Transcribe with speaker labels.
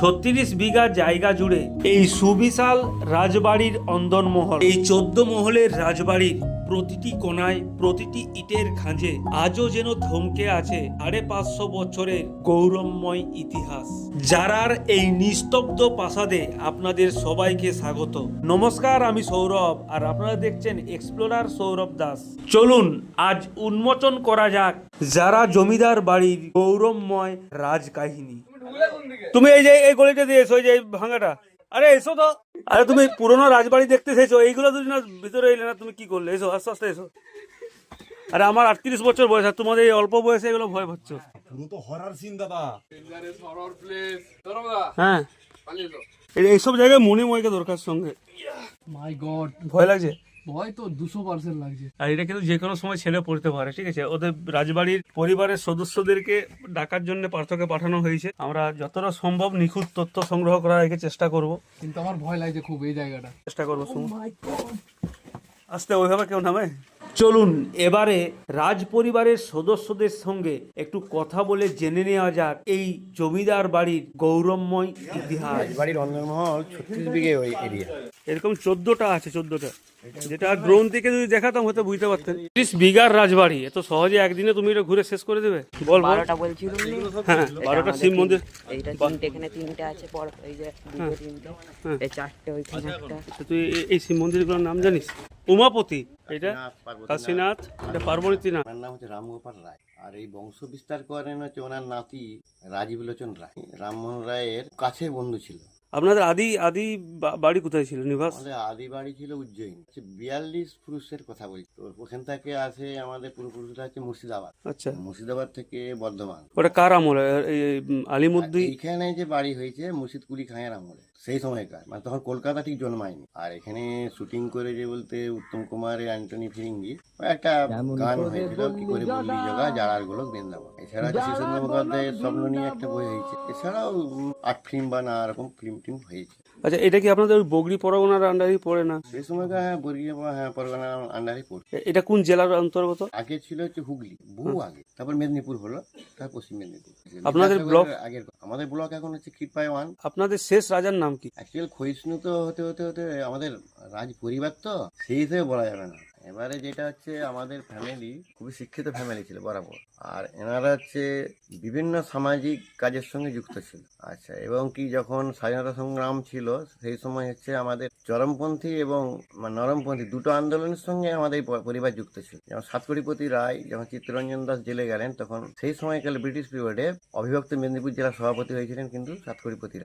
Speaker 1: 36 বিঘা জায়গা জুড়ে এই সুবিশাল রাজবাড়ির অন্দরমহল, এই 14 মহলের রাজবাড়ির প্রতিটি কোণায়, প্রতিটি ইটের খাঁজে আজও যেন থমকে আছে 550 বছরের গৌরবময় ইতিহাস। যারার এই নিস্তব্ধ প্রাসাদে আপনাদের সবাইকে স্বাগত। নমস্কার, আমি সৌরভ আর আপনারা দেখছেন এক্সপ্লোরার সৌরভ দাস। চলুন আজ উন্মোচন করা যাক যারা জমিদার বাড়ির গৌরবময় রাজকাহিনী। তুমি এই যে এই গলিটা দিয়ে এসো, এই যে ভাঙাটা, আরে এসো তো। আরে তুমি পুরনো রাজবাড়ি দেখতে এসেছো, এইগুলো দুদিন ভিতরে এলে না, তুমি কি করলে? এসো, আস্তে আস্তে এসো। আরে আমার 38 বছর বয়স আর তোমাদের এই অল্প বয়সে এগুলো ভয় পাচ্ছ।
Speaker 2: পুরো তো হরার সিন দাদা।
Speaker 1: হ্যাঁ, এইসব জায়গায় মণিময়কে দরকার সঙ্গে।
Speaker 3: মাই গড,
Speaker 1: ভয় লাগছে?
Speaker 3: ভয় তো 200% লাগছে।
Speaker 1: আর এটা কিন্তু যে কোনো সময় ছেলে পড়তে পারে, ঠিক আছে? ওদের রাজবাড়ির পরিবারের সদস্যদেরকে ডাকার জন্য পার্থকে পাঠানো হয়েছে। আমরা যতটা সম্ভব নিখুঁত তথ্য সংগ্রহ করার চেষ্টা করব।
Speaker 3: কিন্তু আমার ভয় লাগছে খুব এই জায়গাটা।
Speaker 1: চেষ্টা করবো। আস্তে, ওইভাবে কেউ নামে। চলুন এবারে রাজ পরিবারের সদস্যদের সঙ্গে একটু কথা বলে জেনে নেওয়া যাক এই জমিদার বাড়ির গৌরবময় ইতিহাস।
Speaker 2: বাড়ির অন্দরমহল 36 বিঘে ওই এরিয়া।
Speaker 1: এরকম 14টা আছে, 14টা, যেটা ড্রোন থেকে যদি দেখাতাম হয়তো বুঝতে পারতেন। 30 বিঘার রাজবাড়ি, এত সহজে একদিনে তুমি এটা ঘুরে শেষ করে দেবে? বল বল।
Speaker 4: 12টা বলছিলাম না?
Speaker 1: হ্যাঁ, 12টা শিব মন্দির।
Speaker 4: এইটা তিনটে, এখানে তিনটে আছে, পর এই যে দুটো তিনটে, এই চারটে, ওইখানে একটা।
Speaker 1: আচ্ছা, তুই এই শিব মন্দিরগুলোর নাম জানিস? উমাপতি, এটা কাশীনাথ, এটা পার্বতীনাথ।
Speaker 5: ওনার নাম হচ্ছে রামগোপাল রায়, আর এই বংশ বিস্তার করেন হচ্ছে ওনার নাতি রাজীব লোচন রায়। রামমোহন রায়ের কাছের বন্ধু ছিল।
Speaker 1: আপনাদের আদি আদি বাড়ি কোথায় ছিল, নিবাস?
Speaker 5: আমাদের আদি বাড়ি ছিল উজ্জয়িন। 42 পুরুষের কথা বলছি। তো ওখান থেকে আসে আমাদের পূর্বপুরুষরা হচ্ছে মুর্শিদাবাদ।
Speaker 1: আচ্ছা,
Speaker 5: মুর্শিদাবাদ থেকে বর্ধমান।
Speaker 1: ওটা কার আমলে? এই আলিমুদ্দিন?
Speaker 5: এইখানে যে বাড়ি হয়েছে মুর্শিদ কুলি খাঁয়ের আমলে, সেই সময়কার, মানে তখন কলকাতা ঠিক জন্মায়নি। আর এখানে শুটিং করে যে বলতে উত্তম কুমারের অ্যান্টনি ফিরিঙ্গি একটা গান হয়েছিল, কি করে বললি জগা যারার গোলক বৃন্দাবন। এছাড়া শিশুচন্দ্র মুখোপাধ্যায়ের স্বপ্ন নিয়ে একটা বই হয়েছে। এছাড়াও আর্ট ফিল্ম বা নানা রকম ফিল্ম টিম হয়েছে।
Speaker 1: আচ্ছা, এটা কি আপনাদের ওই বগরি পরগনার আন্ডারই পড়ে না?
Speaker 5: সেই সময়কার হ্যাঁ বর্গীয় পরগনার আন্ডারে পড়ছে।
Speaker 1: এটা কোন জেলার অন্তর্গত?
Speaker 5: আগে ছিল হচ্ছে হুগলি, বহু আগে, তারপর মেদিনীপুর হলো, তার পশ্চিম মেদিনীপুর।
Speaker 1: আপনাদের ব্লক?
Speaker 5: আগের আমাদের ব্লক এখন হচ্ছে ক্ষীরপাই 1।
Speaker 1: আপনাদের শেষ রাজার নাম কি?
Speaker 5: অ্যাকচুয়াল ক্ষয়িষ্ণু তো হতে হতে হতে আমাদের রাজ পরিবার তো সেই হিসেবে বলা যাবে না। এবারে যেটা হচ্ছে আমাদের ফ্যামিলি খুবই শিক্ষিত ফ্যামিলি ছিল বরাবর, আর এনারা হচ্ছে বিভিন্ন সামাজিক কাজের সঙ্গে যুক্ত ছিল। আচ্ছা, এবং কি যখন স্বাধীনতা সংগ্রাম ছিল সেই সময় হচ্ছে আমাদের চরমপন্থী এবং নরমপন্থী দুটো আন্দোলনের সঙ্গে আমাদের পরিবার যুক্ত ছিল। যেমন সাতকড়িপতি রায় যখন চিত্তরঞ্জন দাস জেলে গেলেন, তখন সেই সময়কালে ব্রিটিশ পিরিয়ডে অবিভক্ত মেদিনীপুর জেলার সভাপতি হয়েছিলেন কিন্তু সাতকড়িপতি রায়।